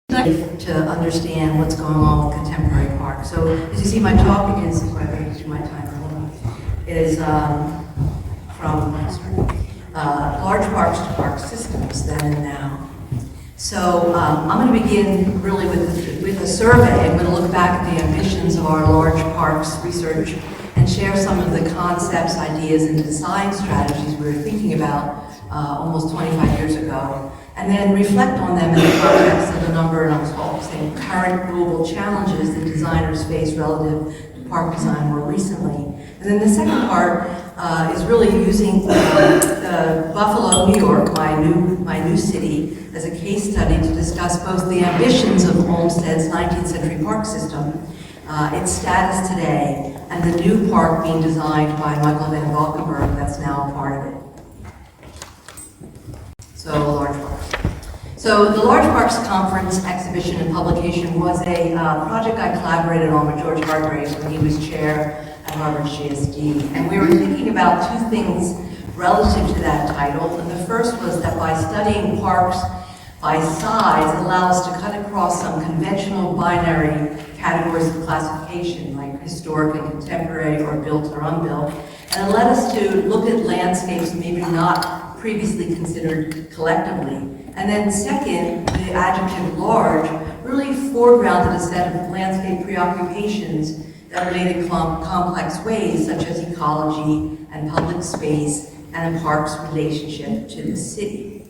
To understand what's going on with contemporary parks. So as you see, my talk is, before I get to my time, is from large parks to park systems then and now. So I'm going to begin really with a survey. I'm going to look back at the ambitions of our large parks research and share some of the concepts, ideas, and design strategies we were thinking about almost 25 years ago, and then reflect on them in the context of a number, and I'll say, current global challenges that designers face relative to park design more recently. And then the second part is really using Buffalo, New York, my new city, as a case study to discuss both the ambitions of Olmsted's 19th century park system, its status today, and the new park being designed by Michael van Valkenburg that's now a part of it. So, large parks. So, the Large Parks Conference exhibition and publication was a project I collaborated on with George Hargraves when he was chair at Harvard's GSD. And we were thinking about two things relative to that title. And the first was that by studying parks by size, it allows us to cut across some conventional binary categories of classification, like historic and contemporary, or built or unbuilt. And it led us to look at landscapes maybe not previously considered collectively. And then second, the adjective large really foregrounded a set of landscape preoccupations that relate in complex ways, such as ecology and public space and a park's relationship to the city.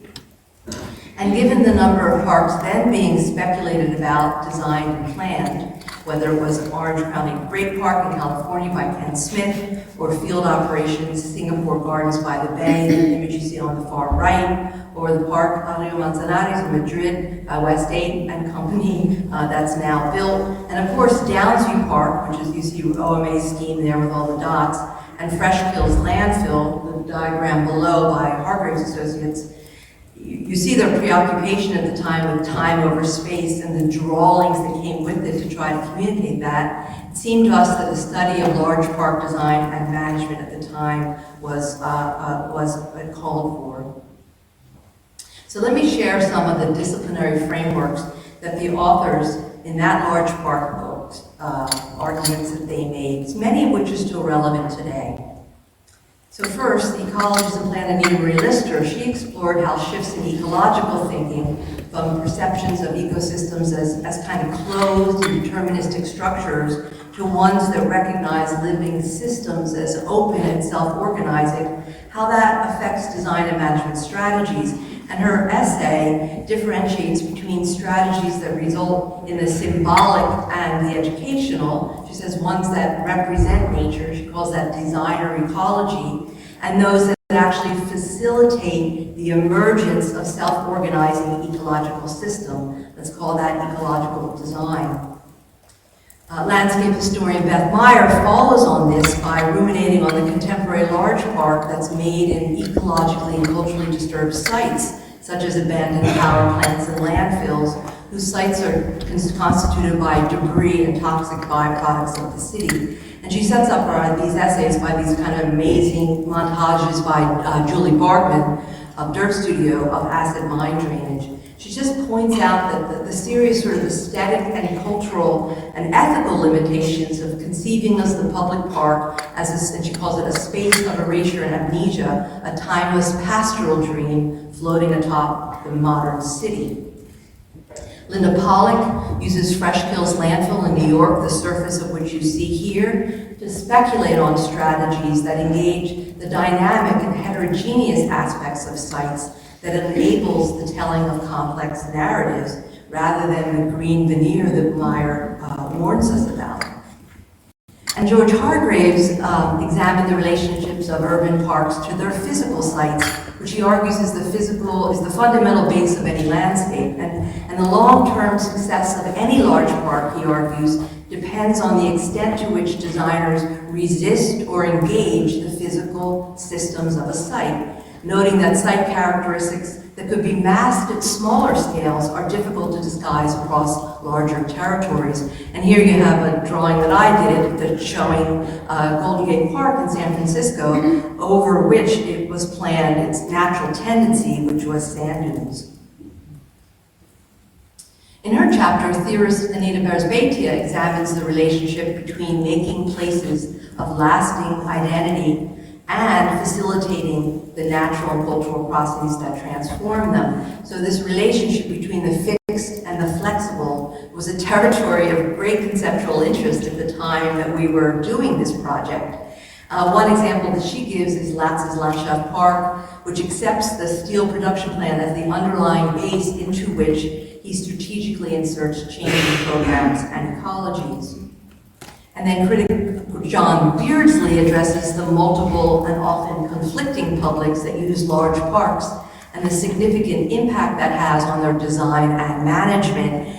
And given the number of parks then being speculated about, designed, and planned, whether it was Orange County Great Park in California by Ken Smith, or field operations, Singapore Gardens by the Bay, the image you see on the far right, or the Park Rio Manzanares in Madrid by West 8 and Company that's now built. And of course, Downsview Park, which is you see OMA scheme there with all the dots, and Fresh Kills Landfill, the diagram below by Hargraves Associates. You see their preoccupation at the time with time over space and the drawings that came with it to try to communicate that. It seemed to us that the study of large park design and management at the time was called for. So let me share some of the disciplinary frameworks that the authors in that large park book, arguments that they made, many of which are still relevant today. So first, the ecologist and planner Anita Marie Lister, she explored how shifts in ecological thinking from perceptions of ecosystems as kind of closed and deterministic structures to ones that recognize living systems as open and self-organizing, how that affects design and management strategies. And her essay differentiates between strategies that result in the symbolic and the educational. She says ones that represent nature, she calls that designer ecology, and those that actually facilitate the emergence of self-organizing ecological system. Let's call that ecological design. Landscape historian Beth Meyer follows on this by ruminating on the contemporary large park that's made in ecologically and culturally disturbed sites, such as abandoned power plants and landfills, whose sites are constituted by debris and toxic byproducts of the city. And she sets up these essays by these kind of amazing montages by Julie Bargman of Dirt Studio of acid mine drainage. She just points out that the serious sort of aesthetic and cultural and ethical limitations of conceiving of the public park as, and she calls it a space of erasure and amnesia, a timeless pastoral dream floating atop the modern city. Linda Pollock uses Fresh Kills Landfill in New York, the surface of which you see here, to speculate on strategies that engage the dynamic and heterogeneous aspects of sites that enables the telling of complex narratives rather than the green veneer that Meyer warns us about. And George Hargraves examined the relationships of urban parks to their physical sites, which he argues is the fundamental base of any landscape. And the long-term success of any large park, he argues, depends on the extent to which designers resist or engage the physical systems of a site, noting that site characteristics that could be masked at smaller scales are difficult to disguise across larger territories. And here you have a drawing that I did that's showing Golden Gate Park in San Francisco, over which it was planned its natural tendency, which was sand dunes. In her chapter, theorist Anita Berzbaitia examines the relationship between making places of lasting identity and facilitating the natural and cultural processes that transform them. So this relationship between the fixed and the flexible was a territory of great conceptual interest at the time that we were doing this project. One example that she gives is Latz's Landschaft Park, which accepts the steel production plan as the underlying base into which he strategically inserts change programs and ecologies. And then critic John Beardsley addresses the multiple and often conflicting publics that use large parks and the significant impact that has on their design and management.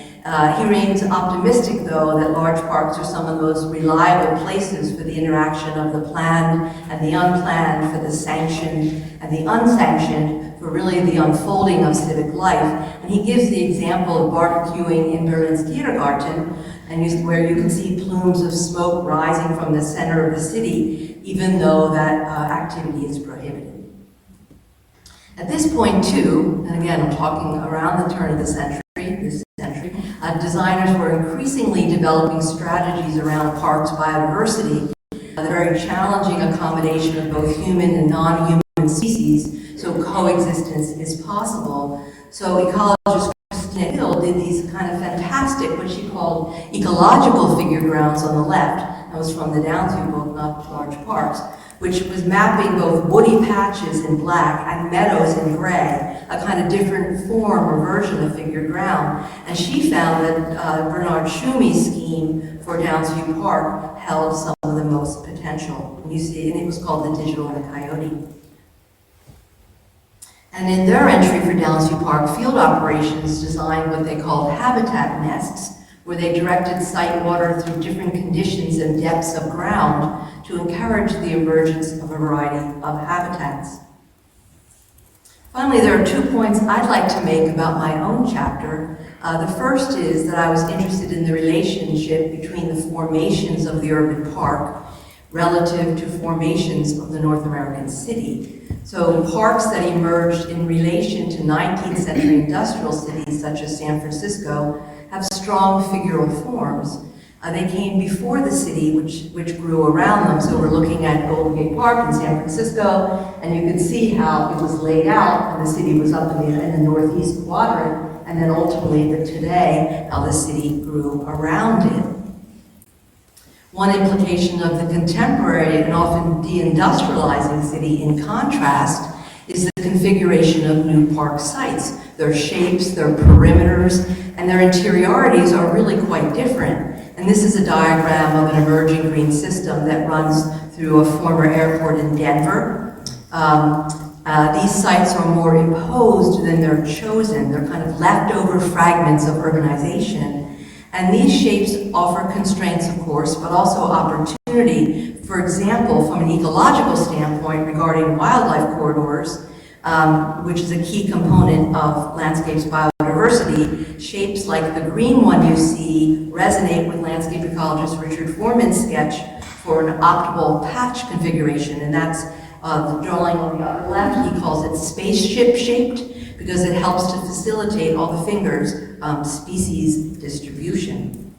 He remains optimistic, though, that large parks are some of the most reliable places for the interaction of the planned and the unplanned, for the sanctioned and the unsanctioned, for really the unfolding of civic life. And he gives the example of barbecuing in Berlin's Tiergarten, where you can see plumes of smoke rising from the center of the city, even though that activity is prohibited. At this point, too, and again, I'm talking around the turn of the century, designers were increasingly developing strategies around parks biodiversity, the very challenging accommodation of both human and non-human species, so coexistence is possible. So ecologist Christina Hill did these kind of fantastic, what she called ecological figure grounds on the left. That was from the Downsview book, Not Large Parks, which was mapping both woody patches in black and meadows in gray, a kind of different form or version of figure ground. And she found that Bernard Shumi's scheme for Downsview Park held some of the most potential. And you see, and it was called the Digital and the Coyote. And in their entry for Downsview Park, field operations designed what they called habitat nests, where they directed site water through different conditions and depths of ground to encourage the emergence of a variety of habitats. Finally, there are 2 points I'd like to make about my own chapter. The first is that I was interested in the relationship between the formations of the urban park relative to formations of the North American city. So parks that emerged in relation to 19th century industrial cities such as San Francisco have strong figural forms. They came before the city, which grew around them. So we're looking at Golden Gate Park in San Francisco, and you can see how it was laid out, and the city was up in the northeast quadrant, and then ultimately today, how the city grew around it. One implication of the contemporary and often deindustrializing city, in contrast, is the configuration of new park sites. Their shapes, their perimeters, and their interiorities are really quite different. And this is a diagram of an emerging green system that runs through a former airport in Denver. These sites are more imposed than they're chosen. They're kind of leftover fragments of urbanization. And these shapes offer constraints, of course, but also opportunity. For example, from an ecological standpoint regarding wildlife corridors, which is a key component of landscapes biodiversity, shapes like the green one you see resonate with landscape ecologist Richard Foreman's sketch for an optimal patch configuration, and that's the drawing on the upper left. He calls it spaceship shaped because it helps to facilitate all the fingers species distribution.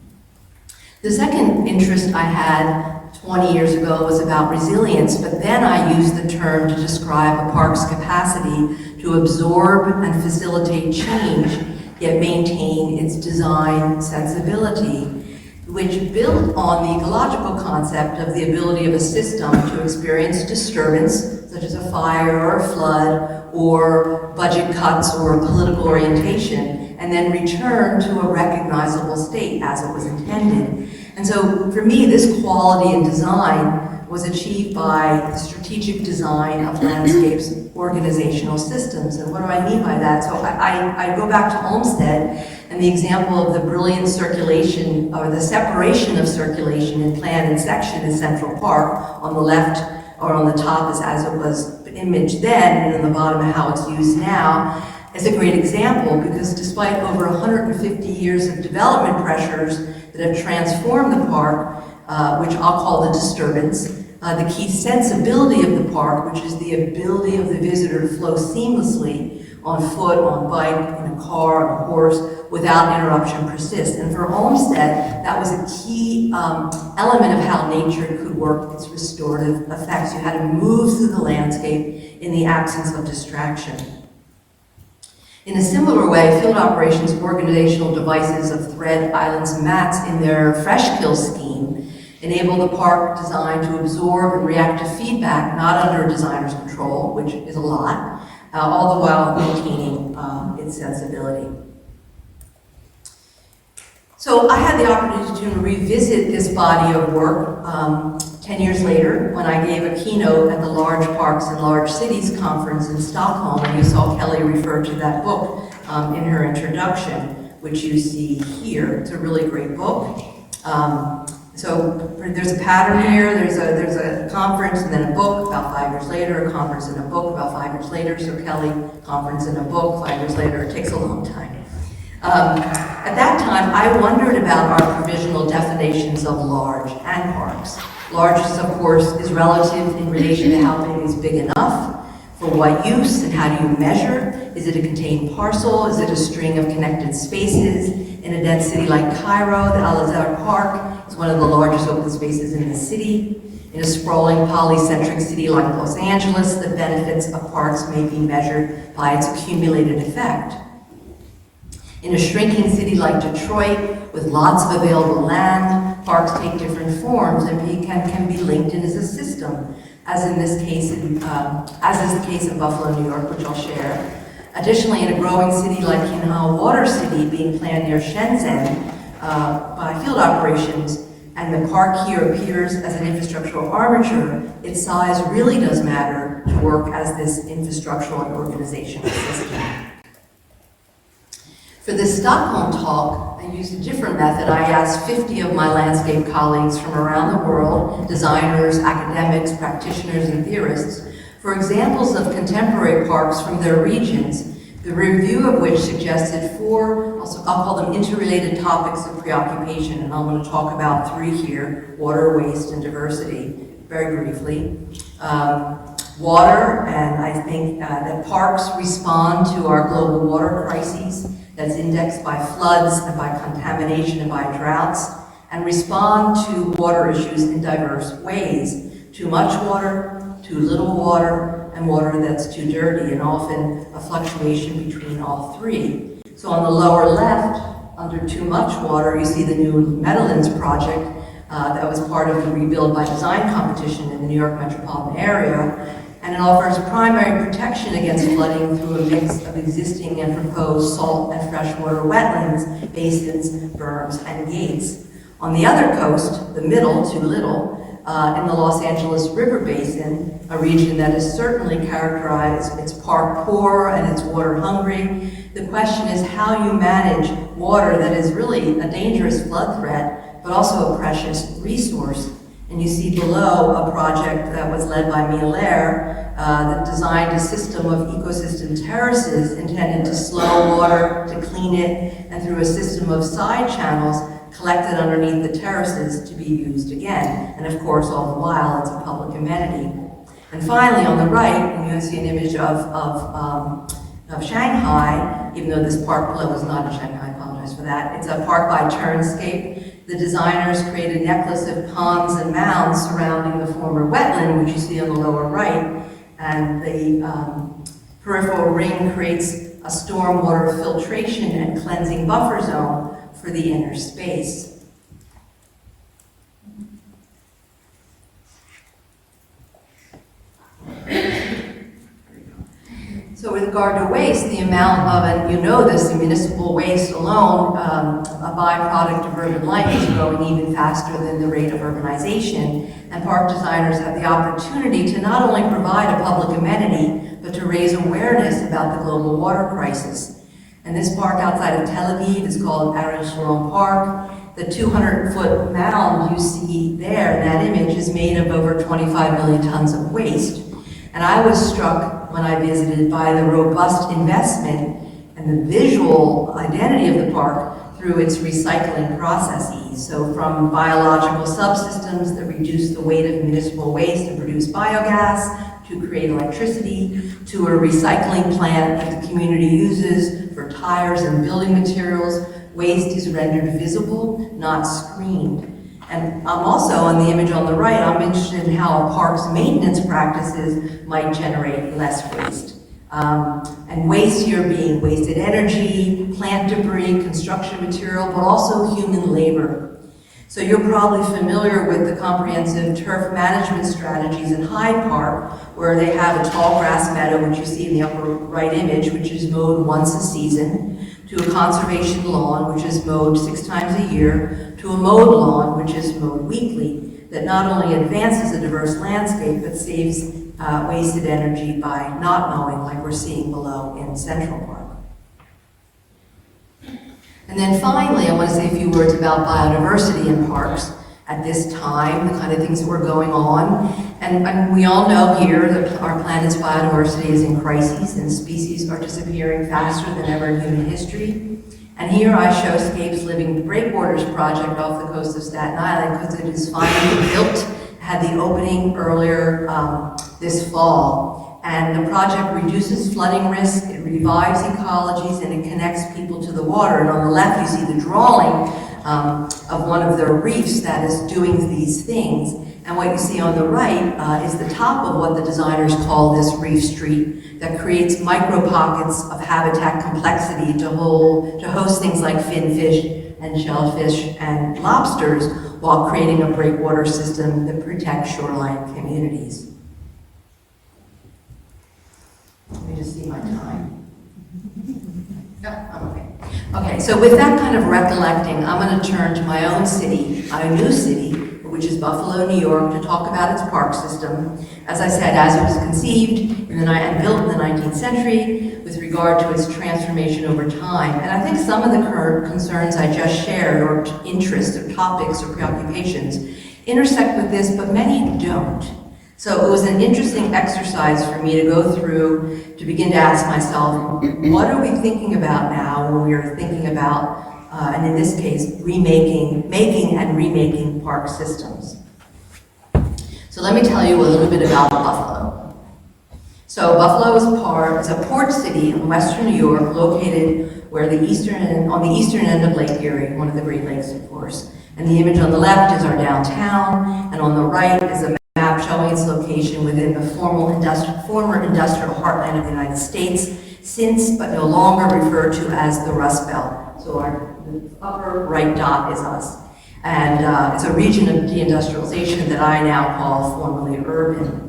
The second interest I had 20 years ago was about resilience, but then I used the term to describe a park's capacity to absorb and facilitate change, yet maintain its design sensibility, which built on the ecological concept of the ability of a system to experience disturbance, such as a fire or a flood, or budget cuts or political orientation, and then return to a recognizable state as it was intended. And so for me, this quality in design was achieved by the strategic design of landscapes organizational systems. And what do I mean by that? So I go back to Olmsted and the example of the brilliant circulation, or the separation of circulation in plan and section in Central Park. On the left or on the top is as it was imaged then, and on the bottom how it's used now, is a great example, because despite over 150 years of development pressures that have transformed the park, which I'll call the disturbance, the key sensibility of the park, which is the ability of the visitor to flow seamlessly, on foot, on bike, in a car, on a horse, without interruption persist. And for Olmsted, that was a key element of how nature could work its restorative effects. You had to move through the landscape in the absence of distraction. In a similar way, field operations organizational devices of thread, islands, and mats in their fresh kill scheme enable the park design to absorb and react to feedback not under a designer's control, which is a lot, all the while maintaining its sensibility. So I had the opportunity to revisit this body of work 10 years later when I gave a keynote at the Large Parks and Large Cities Conference in Stockholm. And you saw Kelly refer to that book in her introduction, which you see here. It's a really great book. So there's a pattern here. There's a conference and then a book about 5 years later, a conference and a book about 5 years later. So Kelly, conference and a book 5 years later. It takes a long time. At that time, I wondered about our provisional definitions of large and parks. Large, of course, is relative in relation to how big is big enough, for what use, and how do you measure? Is it a contained parcel? Is it a string of connected spaces? In a dense city like Cairo, the Al-Azhar Park is one of the largest open spaces in the city. In a sprawling, polycentric city like Los Angeles, the benefits of parks may be measured by its accumulated effect. In a shrinking city like Detroit, with lots of available land, parks take different forms and can be linked in as a system, as is the case in Buffalo, New York, which I'll share. Additionally, in a growing city like Kinhao Water City, being planned near Shenzhen by field operations, and the park here appears as an infrastructural armature, its size really does matter to work as this infrastructural and organizational system. For this Stockholm talk, I used a different method. I asked 50 of my landscape colleagues from around the world, designers, academics, practitioners, and theorists, for examples of contemporary parks from their regions, the review of which suggested 4, I'll call them interrelated topics of preoccupation, and I'm going to talk about 3 here: water, waste, and diversity, very briefly. Water, and I think that parks respond to our global water crises, that's indexed by floods and by contamination and by droughts, and respond to water issues in diverse ways. Too much water, too little water, and water that's too dirty, and often a fluctuation between all 3. So on the lower left, under too much water, you see the new Meadowlands project that was part of the Rebuild by Design competition in the New York metropolitan area. And it offers primary protection against flooding through a mix of existing and proposed salt and freshwater wetlands, basins, berms, and gates. On the other coast, the middle, too little, in the Los Angeles River Basin, a region that is certainly characterized, its park poor and its water hungry. The question is how you manage water that is really a dangerous flood threat, but also a precious resource. And you see below a project that was led by Mia Lair that designed a system of ecosystem terraces intended to slow water, to clean it, and through a system of side channels collected underneath the terraces to be used again. And of course, all the while, it's a public amenity. And finally, on the right, you see an image of Shanghai, even though this park was not in Shanghai, I apologize for that. It's a park by Turnscape. The designers created a necklace of ponds and mounds surrounding the former wetland, which you see on the lower right, and the peripheral ring creates a stormwater filtration and cleansing buffer zone for the inner space. So with regard to waste, the amount of, and you know this, the municipal waste alone, a byproduct of urban life, is growing even faster than the rate of urbanization. And park designers have the opportunity to not only provide a public amenity, but to raise awareness about the global water crisis. And this park outside of Tel Aviv is called Ariel Sharon Park. The 200-foot mound you see there in that image is made of over 25 million tons of waste. And I was struck when I visited by the robust investment and the visual identity of the park through its recycling processes. So from biological subsystems that reduce the weight of municipal waste and produce biogas, to create electricity, to a recycling plant that the community uses for tires and building materials. Waste is rendered visible, not screened. And I'm also, on the image on the right, I'm interested in how a park's maintenance practices might generate less waste. And waste here being wasted energy, plant debris, construction material, but also human labor. So you're probably familiar with the comprehensive turf management strategies in Hyde Park, where they have a tall grass meadow, which you see in the upper right image, which is mowed once a season, to a conservation lawn, which is mowed 6 times a year, to a mowed lawn, which is mowed weekly, that not only advances a diverse landscape, but saves wasted energy by not mowing, like we're seeing below in Central Park. And then finally, I want to say a few words about biodiversity in parks at this time, the kind of things that were going on. And we all know here that our planet's biodiversity is in crises and species are disappearing faster than ever in human history. And here I show Scape's Living Breakwaters project off the coast of Staten Island because it is finally built, had the opening earlier this fall. And the project reduces flooding risk, it revives ecologies, and it connects people to the water. And on the left, you see the drawing of one of the reefs that is doing these things. And what you see on the right is the top of what the designers call this reef street that creates micro pockets of habitat complexity to host things like finfish and shellfish and lobsters while creating a breakwater system that protects shoreline communities. Let me just see my time. Yeah, I'm okay. Okay, so with that kind of recollecting, I'm going to turn to my own city, a new city, which is Buffalo, New York, to talk about its park system. As I said, as it was conceived and built in the 19th century with regard to its transformation over time. And I think some of the current concerns I just shared, or interests, or topics, or preoccupations, intersect with this, but many don't. So it was an interesting exercise for me to go through, to begin to ask myself, what are we thinking about now when we are thinking about, and in this case, making and remaking park systems? So let me tell you a little bit about Buffalo. So Buffalo is a port city in western New York, located on the eastern end of Lake Erie, one of the Great Lakes, of course. And the image on the left is our downtown, and on the right is a map showing its location within the former industrial heartland of the United States, since but no longer referred to as the Rust Belt. So the upper right dot is us. And it's a region of deindustrialization that I now call formerly urban.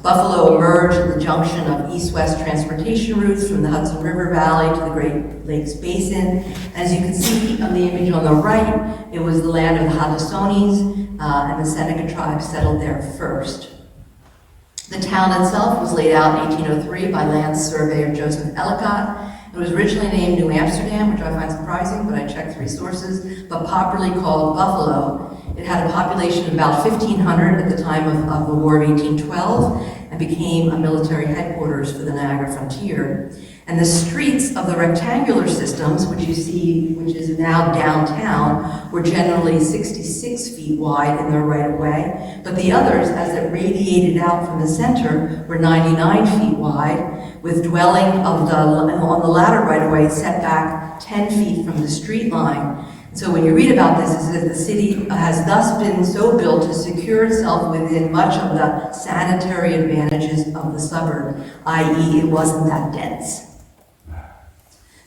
Buffalo emerged at the junction of east-west transportation routes from the Hudson River Valley to the Great Lakes Basin. As you can see on the image on the right, it was the land of the Haudenosaunee, and the Seneca tribe settled there first. The town itself was laid out in 1803 by land surveyor Joseph Ellicott. It was originally named New Amsterdam, which I find surprising, but I checked 3 sources, but popularly called Buffalo. It had a population of about 1,500 at the time of the War of 1812 and became a military headquarters for the Niagara frontier. And the streets of the rectangular systems, which you see, which is now downtown, were generally 66 feet wide in their right-of-way, but the others, as it radiated out from the center, were 99 feet wide, with dwelling on the latter right-of-way set back 10 feet from the street line. So when you read about this, it says the city has thus been so built to secure itself within much of the sanitary advantages of the suburb, i.e. it wasn't that dense.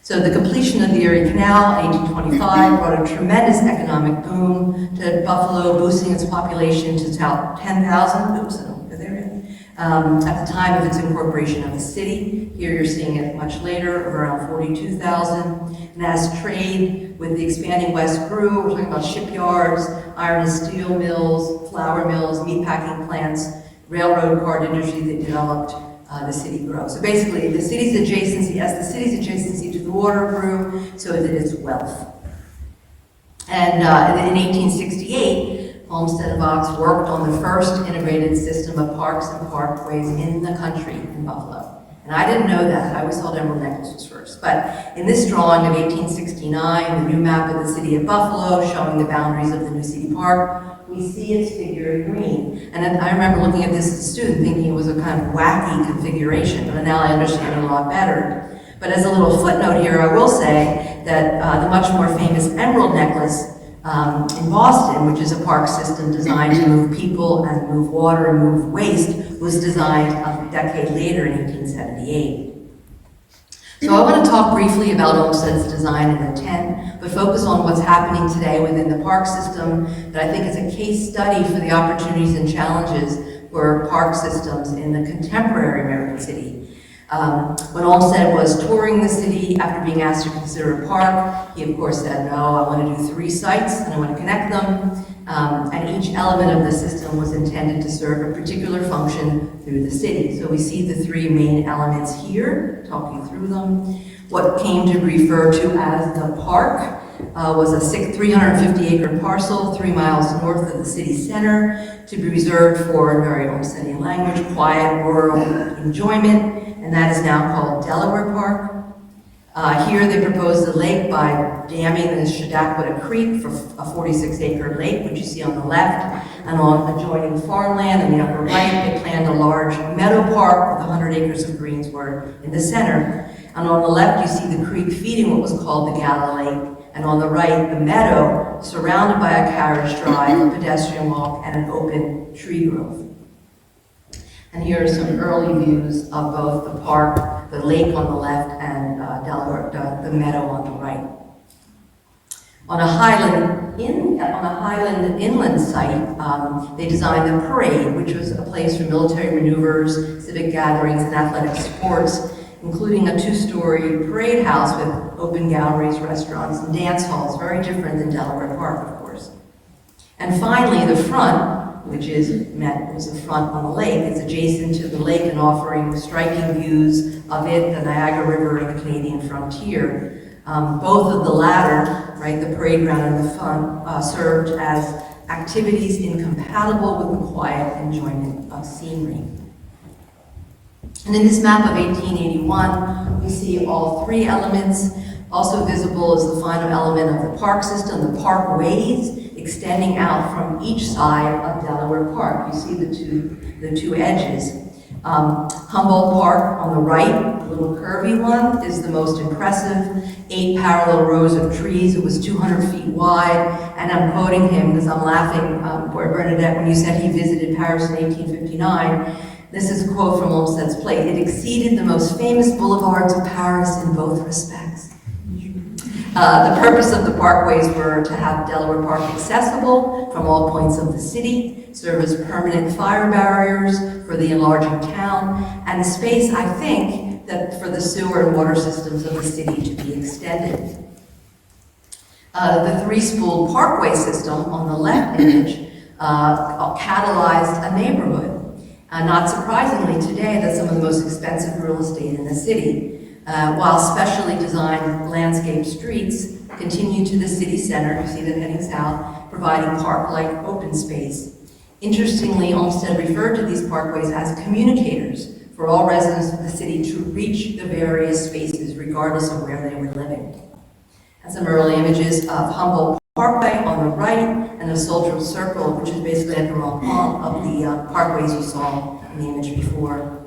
So the completion of the Erie Canal in 1825 brought a tremendous economic boom to Buffalo, boosting its population to about 10,000. Oops, I don't go there yet. At the time of its incorporation of the city. Here you're seeing it much later, around 42,000. And as trade with the expanding West grew, we're talking about shipyards, iron and steel mills, flour mills, meatpacking plants, railroad car industry that developed, the city grew. So basically, the city's adjacency, as the city's adjacency to the water grew, so did its wealth. And in 1868, Olmsted and Fox worked on the first integrated system of parks and parkways in the country in Buffalo. And I didn't know that. I always thought Emerald Necklace was first. But in this drawing of 1869, the new map of the city of Buffalo showing the boundaries of the new city park, we see its figure in green. And I remember looking at this as a student thinking it was a kind of wacky configuration, but now I understand it a lot better. But as a little footnote here, I will say that the much more famous Emerald Necklace in Boston, which is a park system designed to move people and move water and move waste, was designed a decade later in 1878. So I want to talk briefly about Olmsted's design and intent, but focus on what's happening today within the park system that I think is a case study for the opportunities and challenges for park systems in the contemporary American city. When Olmsted was touring the city after being asked to consider a park, he of course said, no, I want to do 3 sites and I want to connect them. And each element of the system was intended to serve a particular function through the city. So we see the 3 main elements here, talking through them. What came to be referred to as the park was a 350-acre parcel 3 miles north of the city center to be reserved for, in very Olmstedian language, quiet rural enjoyment. And that is now called Delaware Park. Here they proposed the lake by damming the Chautauqua Creek for a 46-acre lake, which you see on the left, and on adjoining farmland in the upper right, they planned a large meadow park with 100 acres of greensward in the center. And on the left, you see the creek feeding what was called the Gala Lake, and on the right, the meadow surrounded by a carriage drive, a pedestrian walk, and an open tree grove. And here are some early views of both the park, the lake on the left, and Delaware, the meadow on the right. On a Highland inland site, they designed the parade, which was a place for military maneuvers, civic gatherings, and athletic sports, including a 2-story parade house with open galleries, restaurants, and dance halls, very different than Delaware Park, of course. And finally, the front, which is the front on the lake, is adjacent to the lake and offering striking views of it, the Niagara River, and the Canadian frontier. Both of the latter, right, the parade ground and the front, served as activities incompatible with the quiet enjoyment of scenery. And in this map of 1881, we see all 3 elements. Also visible is the final element of the park system, the parkways, extending out from each side of Delaware Park. You see the two edges. Humboldt Park on the right, the little curvy one, is the most impressive. 8 parallel rows of trees. It was 200 feet wide. And I'm quoting him because I'm laughing, Bernadette, when you said he visited Paris in 1859. This is a quote from Olmsted's plate. It exceeded the most famous boulevards of Paris in both respects. The purpose of the parkways were to have Delaware Park accessible from all points of the city, serve as permanent fire barriers for the enlarging town, and space, I think, that for the sewer and water systems of the city to be extended. The 3-spool parkway system on the left image catalyzed a neighborhood. Not surprisingly today, that's some of the most expensive real estate in the city. While specially designed landscape streets continue to the city center, you see them heading south, providing park-like open space. Interestingly, Olmsted referred to these parkways as communicators for all residents of the city to reach the various spaces regardless of where they were living. And some early images of Humboldt Parkway on the right and the Soldier Circle, which is basically at the wrong of the parkways you saw in the image before.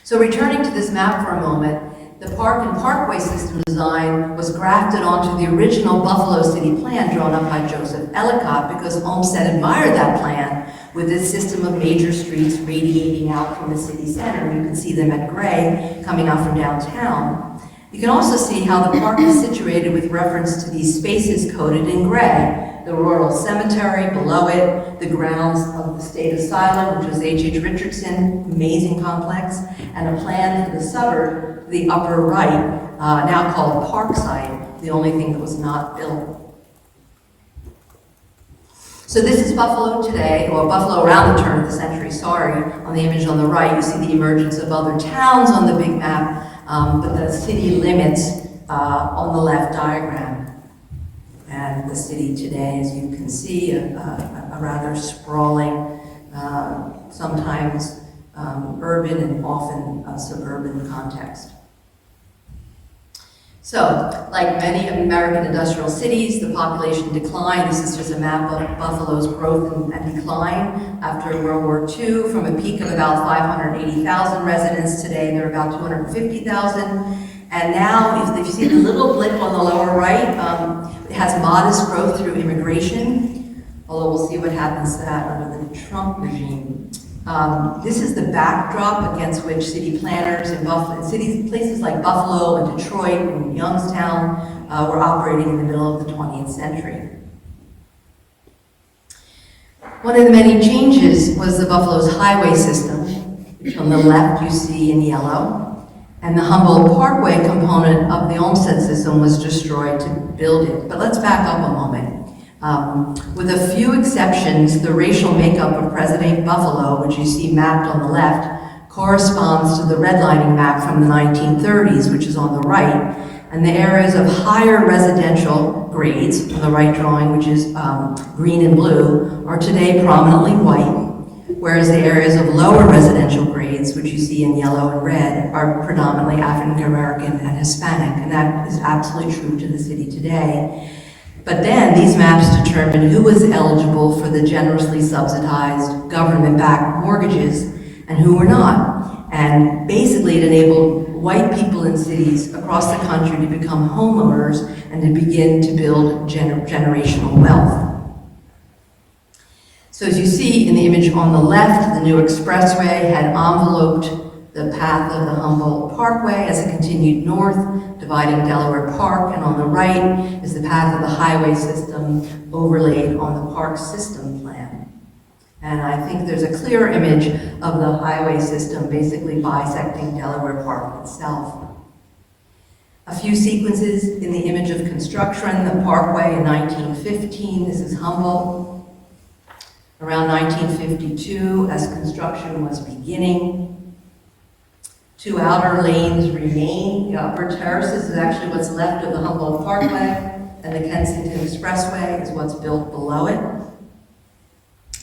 So returning to this map for a moment, the park and parkway system design was grafted onto the original Buffalo City plan drawn up by Joseph Ellicott because Olmsted admired that plan with its system of major streets radiating out from the city center. You can see them at gray coming out from downtown. You can also see how the park is situated with reference to these spaces coded in gray. The rural cemetery below it, the grounds of the state asylum, which was H.H. Richardson, amazing complex, and a plan for the suburb, the upper right, now called Parkside, the only thing that was not built. So this is Buffalo today, or Buffalo around the turn of the century, sorry. On the image on the right, you see the emergence of other towns on the big map, but the city limits on the left diagram. And the city today, as you can see, a rather sprawling, sometimes urban and often suburban context. So, like many American industrial cities, the population declined. This is just a map of Buffalo's growth and decline after World War II, from a peak of about 580,000 residents. Today, there are about 250,000. And now, if you see the little blip on the lower right, it has modest growth through immigration, although we'll see what happens to that under the Trump regime. This is the backdrop against which city planners in places like Buffalo and Detroit and Youngstown were operating in the middle of the 20th century. One of the many changes was the Buffalo's highway system, which on the left you see in yellow, and the Humboldt Parkway component of the Olmsted system was destroyed to build it. But let's back up a moment. With a few exceptions, the racial makeup of present-day Buffalo, which you see mapped on the left, corresponds to the redlining map from the 1930s, which is on the right, and the areas of higher residential grades, on the right drawing, which is green and blue, are today prominently white, whereas the areas of lower residential grades, which you see in yellow and red, are predominantly African American and Hispanic, and that is absolutely true to the city today. But then these maps determined who was eligible for the generously subsidized government-backed mortgages and who were not. And basically it enabled white people in cities across the country to become homeowners and to begin to build generational wealth. So as you see in the image on the left, the new expressway had enveloped the path of the Humboldt Parkway as it continued north, dividing Delaware Park, and on the right is the path of the highway system overlaid on the park system plan. And I think there's a clear image of the highway system basically bisecting Delaware Park itself. A few sequences in the image of construction: the parkway in 1915, this is Humboldt. Around 1952, as construction was beginning, two outer lanes remain. The upper terraces is actually what's left of the Humboldt Parkway, and the Kensington Expressway is what's built below it.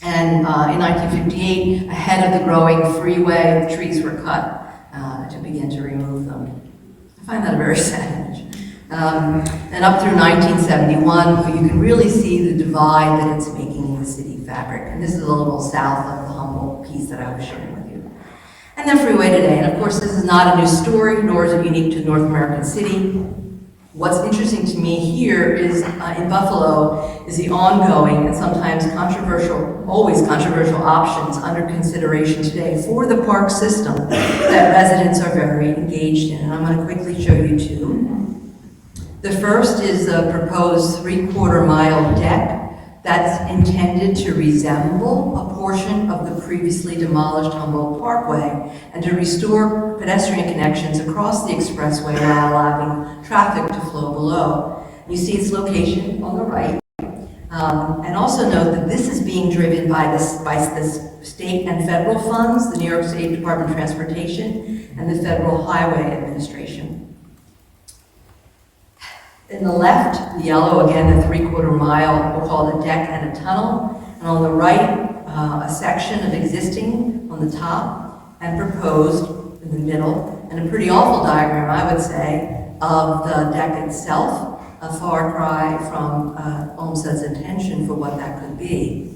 And in 1958, ahead of the growing freeway, the trees were cut to begin to remove them. I find that a very sad image. And up through 1971, you can really see the divide that it's making in the city fabric. And this is a little south of the Humboldt piece that I was sharing with you. And the freeway today. And of course, this is not a new story, nor is it unique to North American City. What's interesting to me here is in Buffalo is the ongoing and sometimes controversial, always controversial options under consideration today for the park system that residents are very engaged in. And I'm going to quickly show you two. The first is a proposed 3/4 mile deck that's intended to resemble a portion of the previously demolished Humboldt Parkway and to restore pedestrian connections across the expressway while allowing traffic to flow below. You see its location on the right. And also note that this is being driven by the state and federal funds, the New York State Department of Transportation and the Federal Highway Administration. In the left, the yellow, again, the 3/4 mile, we'll call it a deck and a tunnel. And on the right, a section of existing on the top and proposed in the middle, and a pretty awful diagram, I would say, of the deck itself, a far cry from Olmsted's intention for what that could be.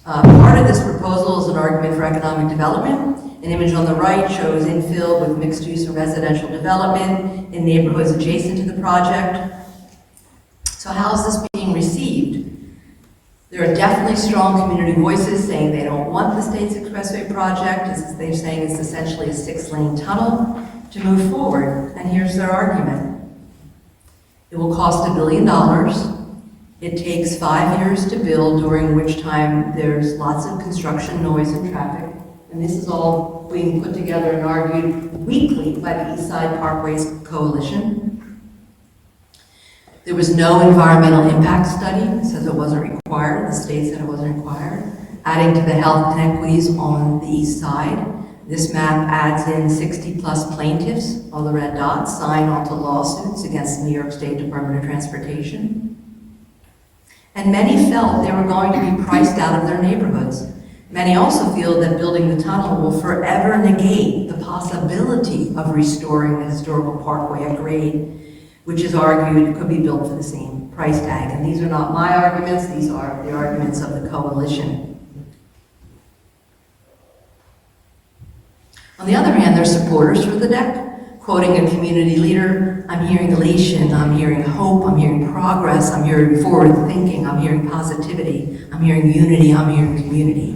Part of this proposal is an argument for economic development. An image on the right shows infill with mixed-use and residential development in neighborhoods adjacent to the project. So how is this being received? There are definitely strong community voices saying they don't want the state's expressway project. They're saying it's essentially a 6-lane tunnel to move forward. And here's their argument. It will cost $1 billion. It takes 5 years to build, during which time there's lots of construction, noise, and traffic. And this is all being put together and argued weekly by the East Side Parkways Coalition. There was no environmental impact study. It says it wasn't required. The state said it wasn't required. Adding to the health inequities on the east side, this map adds in 60+ plaintiffs, all the red dots, signed onto lawsuits against the New York State Department of Transportation. And many felt they were going to be priced out of their neighborhoods. Many also feel that building the tunnel will forever negate the possibility of restoring the historical parkway at grade, which is argued could be built for the same price tag. And these are not my arguments, these are the arguments of the coalition. On the other hand, there are supporters for the deck, quoting a community leader, "I'm hearing elation, I'm hearing hope, I'm hearing progress, I'm hearing forward thinking, I'm hearing positivity, I'm hearing unity, I'm hearing community."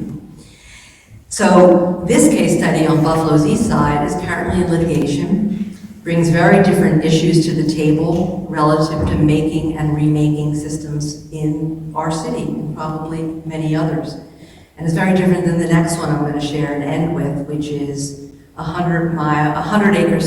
So this case study on Buffalo's east side is currently in litigation, brings very different issues to the table relative to making and remaking systems in our city, and probably many others. And it's very different than the next one I'm going to share and end with, which is a 100-acre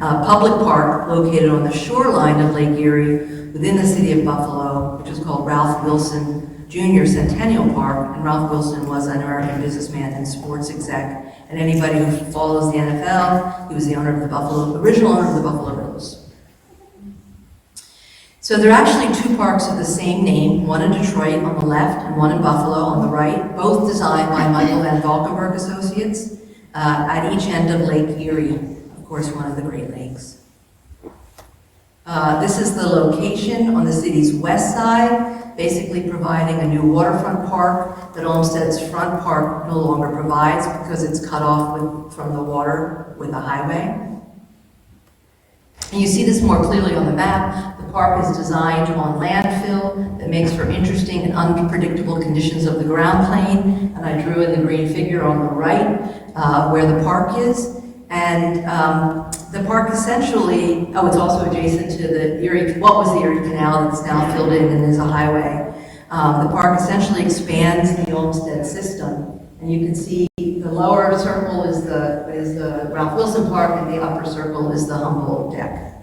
public park located on the shoreline of Lake Erie within the city of Buffalo, which is called Ralph Wilson Jr. Centennial Park. And Ralph Wilson was an American businessman and sports exec. And anybody who follows the NFL, he was the owner of the original owner of the Buffalo Bills. So there are actually two parks of the same name, one in Detroit on the left and one in Buffalo on the right, both designed by Michael Van Valkenburg Associates at each end of Lake Erie, of course, one of the Great Lakes. This is the location on the city's west side, basically providing a new waterfront park that Olmsted's front park no longer provides because it's cut off from the water with a highway. And you see this more clearly on the map. The park is designed on landfill that makes for interesting and unpredictable conditions of the ground plane. And I drew in the green figure on the right where the park is. And the park essentially, it's also adjacent to the Erie, what was the Erie Canal that's now filled in and is a highway. The park essentially expands the Olmsted system. And you can see the lower circle is the Ralph Wilson Park, and the upper circle is the Humboldt deck.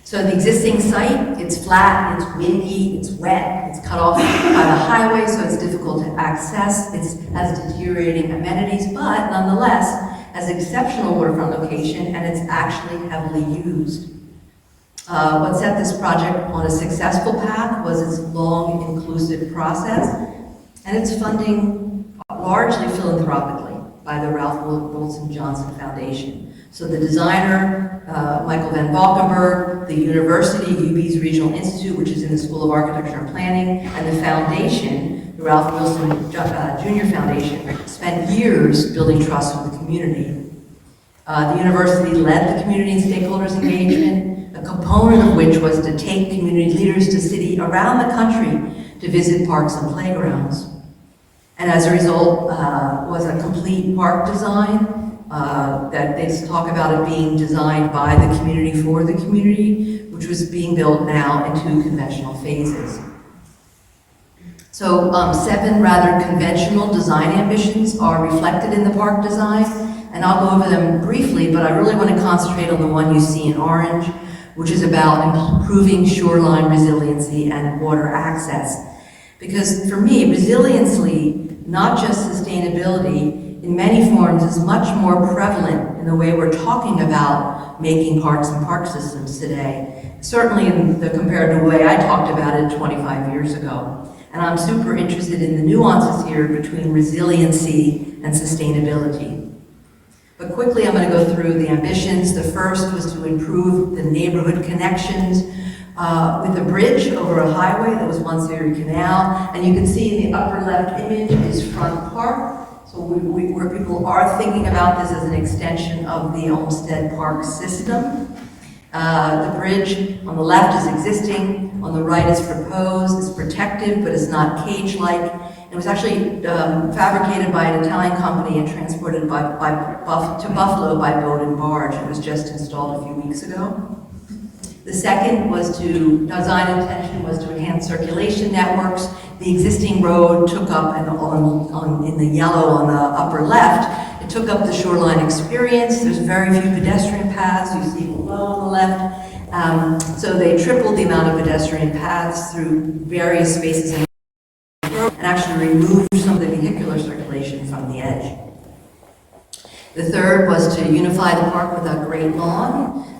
So the existing site, it's flat, it's windy, it's wet, it's cut off by the highway, so it's difficult to access. It has deteriorating amenities, but nonetheless has exceptional waterfront location, and it's actually heavily used. What set this project on a successful path was its long, inclusive process, and its funding largely philanthropically by the Ralph Wilson Johnson Foundation. So the designer, Michael Van Valkenburg, the university, UB's Regional Institute, which is in the School of Architecture and Planning, and the foundation, the Ralph Wilson Jr. Foundation, spent years building trust with the community. The university led the community and stakeholders engagement, a component of which was to take community leaders to city around the country to visit parks and playgrounds. And as a result, was a complete park design that they talk about it being designed by the community for the community, which was being built now in 2 conventional phases. So 7 rather conventional design ambitions are reflected in the park design, and I'll go over them briefly, but I really want to concentrate on the one you see in orange, which is about improving shoreline resiliency and water access. Because for me, resiliency, not just sustainability, in many forms is much more prevalent in the way we're talking about making parks and park systems today. Certainly in the comparative way I talked about it 25 years ago. And I'm super interested in the nuances here between resiliency and sustainability. But quickly, I'm going to go through the ambitions. The first was to improve the neighborhood connections with a bridge over a highway that was once Erie Canal. And you can see in the upper left image is Front Park. So where people are thinking about this as an extension of the Olmsted Park system. The bridge on the left is existing, on the right is proposed. It's protective, but it's not cage-like. It was actually fabricated by an Italian company and transported to Buffalo by boat and barge. It was just installed a few weeks ago. The second design intention was to enhance circulation networks. The existing road took up, in the yellow on the upper left, it took up the shoreline experience. There's very few pedestrian paths, you see below on the left. So they tripled the amount of pedestrian paths through various spaces in the road and actually removed some of the vehicular circulation from the edge. The third was to unify the park with a great lawn.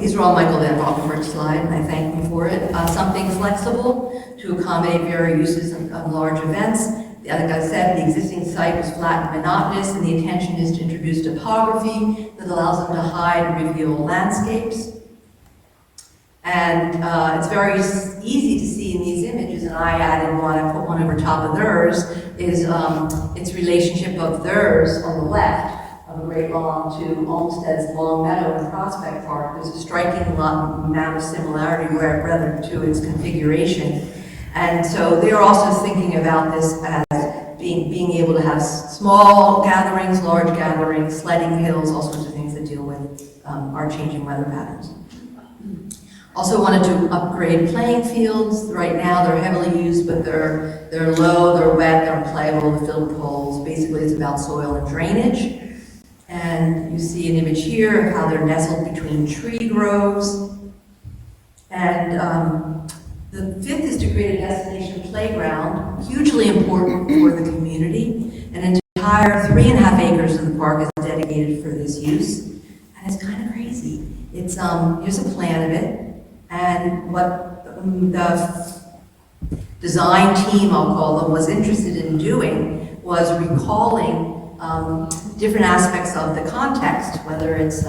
these are all Michael Van Valkenburg's slide, and I thank him for it. Something flexible to accommodate various uses of large events. Like I said, the existing site was flat and monotonous, and the intention is to introduce topography that allows them to hide and reveal landscapes. And it's very easy to see in these images, and I added one, I put one over top of theirs, is its relationship of theirs on the left, of a Great Lawn to Olmsted's Long Meadow and Prospect Park. There's a striking amount of similarity rather to its configuration. And so they're also thinking about this as being able to have small gatherings, large gatherings, sledding hills, all sorts of things that deal with our changing weather patterns. Also wanted to upgrade playing fields. Right now they're heavily used, but they're low, they're wet, they're unplayable, they're filled with holes. Basically it's about soil and drainage. And you see an image here of how they're nestled between tree groves. And the fifth is to create a destination playground, hugely important for the community. An entire 3.5 acres of the park is dedicated for this use. And it's kind of crazy. It's, here's a plan of it. And what the design team, I'll call them, was interested in doing was recalling different aspects of the context, whether it's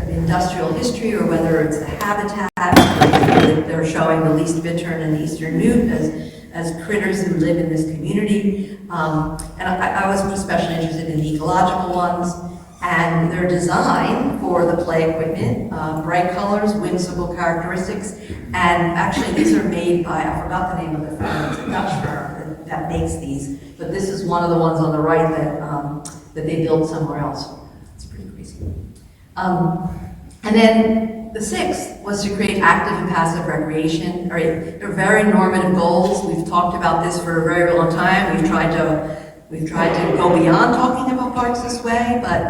industrial history or whether it's the habitat. They're showing the least bittern and the eastern newt as critters who live in this community. And I was especially interested in the ecological ones. And their design for the play equipment, bright colors, whimsical characteristics, and actually these are made by, I forgot the name of the firm, it's a Dutch firm that makes these, but this is one of the ones on the right that they built somewhere else. It's pretty crazy. And then the sixth was to create active and passive recreation. They're very normative goals. We've talked about this for a very long time. We've tried to go beyond talking about parks this way, but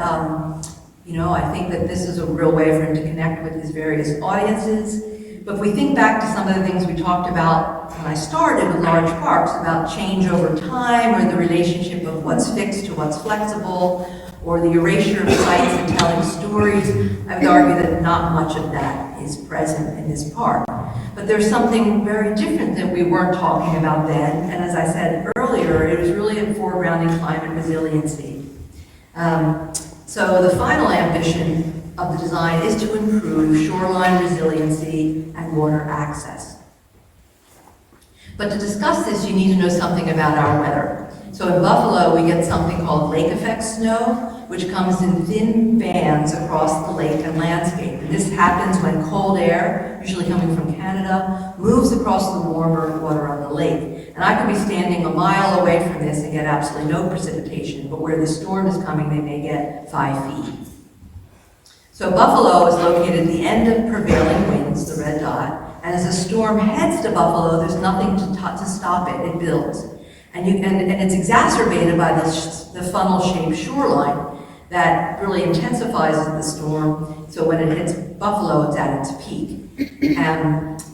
you know, I think that this is a real way for him to connect with his various audiences. But if we think back to some of the things we talked about when I started with large parks, about change over time, or the relationship of what's fixed to what's flexible, or the erasure of sites and telling stories, I would argue that not much of that is present in this park. But there's something very different that we weren't talking about then, and as I said earlier, it was really a foregrounding climate resiliency. So the final ambition of the design is to improve shoreline resiliency and water access. But to discuss this, you need to know something about our weather. So in Buffalo, we get something called lake effect snow, which comes in thin bands across the lake and landscape. And this happens when cold air, usually coming from Canada, moves across the warmer water on the lake. And I could be standing a mile away from this and get absolutely no precipitation, but where the storm is coming, they may get 5 feet. So Buffalo is located at the end of prevailing winds, the red dot, and as the storm heads to Buffalo, there's nothing to stop it, it builds. And it's exacerbated by the funnel-shaped shoreline that really intensifies the storm, so when it hits Buffalo, it's at its peak.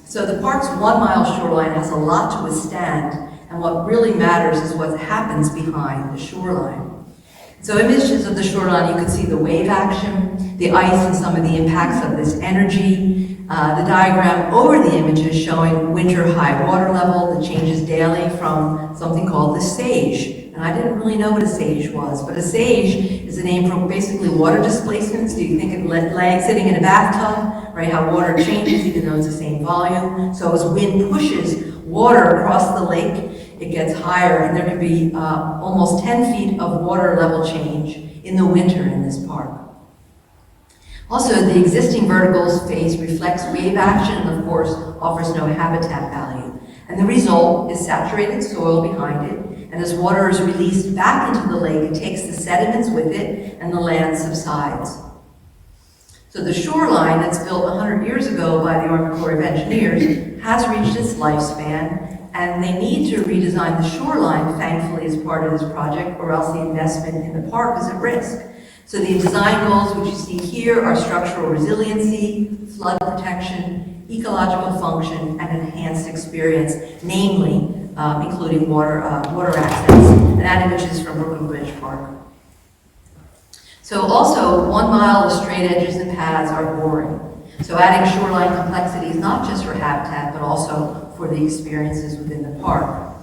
So the park's 1 mile shoreline has a lot to withstand, and what really matters is what happens behind the shoreline. So images of the shoreline, you can see the wave action, the ice and some of the impacts of this energy. The diagram over the images showing winter high water level that changes daily from something called the sage. And I didn't really know what a sage was, but a sage is a name for basically water displacement. So you think of sitting in a bathtub, right, how water changes even though it's the same volume. So as wind pushes water across the lake, it gets higher, and there can be almost 10 feet of water level change in the winter in this park. Also, the existing vertical space reflects wave action and, of course, offers no habitat value. And the result is saturated soil behind it, and as water is released back into the lake, it takes the sediments with it, and the land subsides. So the shoreline that's built 100 years ago by the Army Corps of Engineers has reached its lifespan, and they need to redesign the shoreline, thankfully, as part of this project, or else the investment in the park is at risk. So the design goals, which you see here, are structural resiliency, flood protection, ecological function, and enhanced experience, namely including water access. And that image is from Brooklyn Bridge Park. So also, 1 mile of straight edges and paths are boring. So adding shoreline complexity is not just for habitat, but also for the experiences within the park.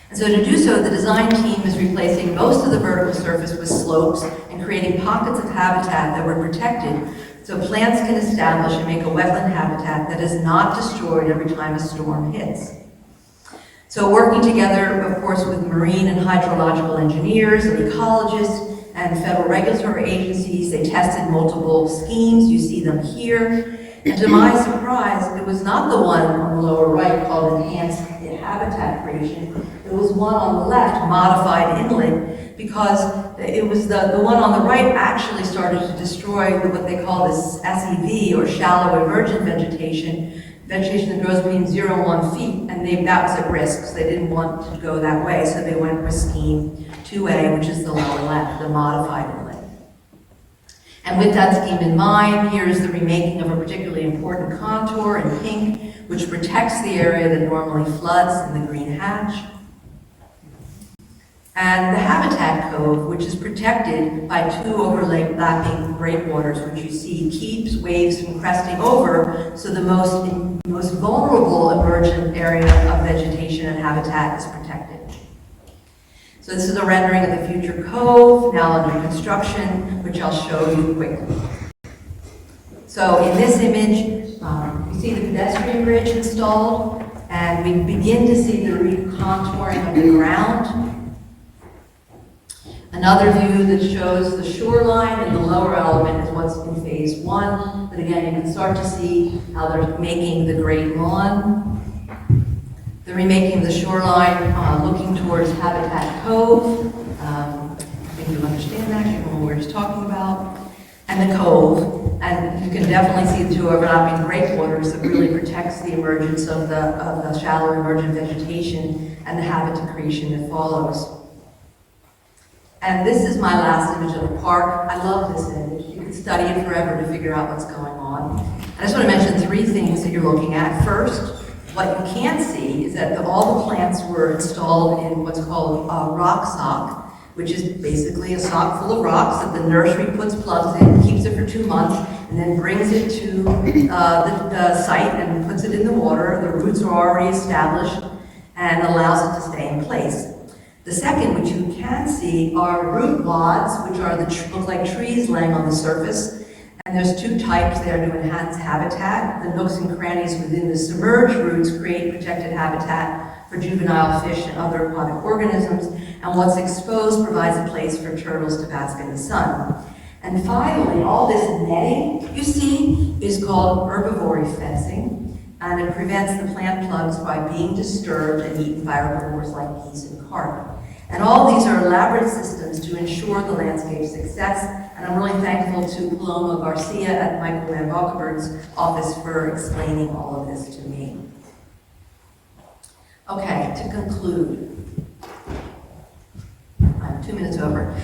And so to do so, the design team is replacing most of the vertical surface with slopes and creating pockets of habitat that were protected so plants can establish and make a wetland habitat that is not destroyed every time a storm hits. So working together, of course, with marine and hydrological engineers and ecologists and federal regulatory agencies, they tested multiple schemes. You see them here. And to my surprise, it was not the one on the lower right called Enhanced Habitat Creation. It was one on the left, Modified Inlet, because it was the one on the right actually started to destroy what they call this SEV, or shallow emergent vegetation that grows between 0 and 1 feet, and that was at risk, so they didn't want to go that way, so they went with scheme 2A, which is the lower left, the Modified Inlet. And with that scheme in mind, here's the remaking of a particularly important contour in pink, which protects the area that normally floods in the green hatch. And the habitat cove, which is protected by 2 overlapping breakwaters, which you see keeps waves from cresting over, so the most vulnerable emergent area of vegetation and habitat is protected. So this is a rendering of the future cove, now under construction, which I'll show you quickly. So in this image, you see the pedestrian bridge installed, and we begin to see the recontouring of the ground. Another view that shows the shoreline, and the lower element is what's in phase 1. But again, you can start to see how they're making the Great Lawn. The remaking of the shoreline, looking towards Habitat Cove. I think you understand that, you know what we're just talking about. And the cove, and you can definitely see the 2 overlapping breakwaters that really protects the emergence of the shallow emergent vegetation and the habitat creation that follows. And this is my last image of the park. I love this image. You can study it forever to figure out what's going on. I just want to mention 3 things that you're looking at. First, what you can see is that all the plants were installed in what's called a rock sock, which is basically a sock full of rocks that the nursery puts plugs in, keeps it for 2 months, and then brings it to the site and puts it in the water. The roots are already established and allows it to stay in place. The second, which you can see, are root wads, which are look like trees laying on the surface. And there's 2 types there to enhance habitat. The nooks and crannies within the submerged roots create protected habitat for juvenile fish and other aquatic organisms. And what's exposed provides a place for turtles to bask in the sun. And finally, all this netting you see is called herbivory fencing. And it prevents the plant plugs by being disturbed and eaten by herbivores like geese and carp. And all these are elaborate systems to ensure the landscape's success, and I'm really thankful to Paloma Garcia at Michael Van Valkenburg's office for explaining all of this to me. Okay, to conclude, I'm 2 minutes over.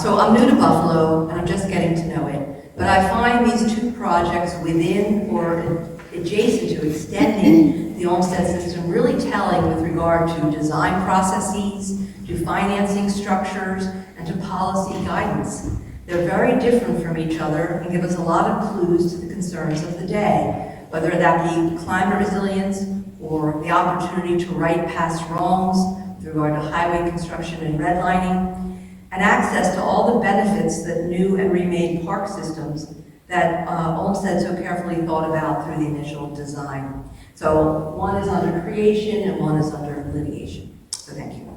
So I'm new to Buffalo, and I'm just getting to know it, but I find these 2 projects within or adjacent to extending the Olmsted system really telling with regard to design processes, to financing structures, and to policy guidance. They're very different from each other and give us a lot of clues to the concerns of the day, whether that be climate resilience or the opportunity to right past wrongs with regard to highway construction and redlining, and access to all the benefits that new and remade park systems that Olmsted so carefully thought about through the initial design. So one is under creation and one is under litigation. So thank you.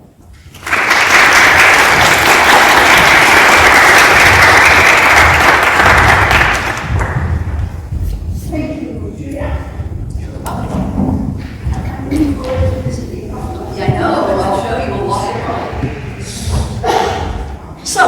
So,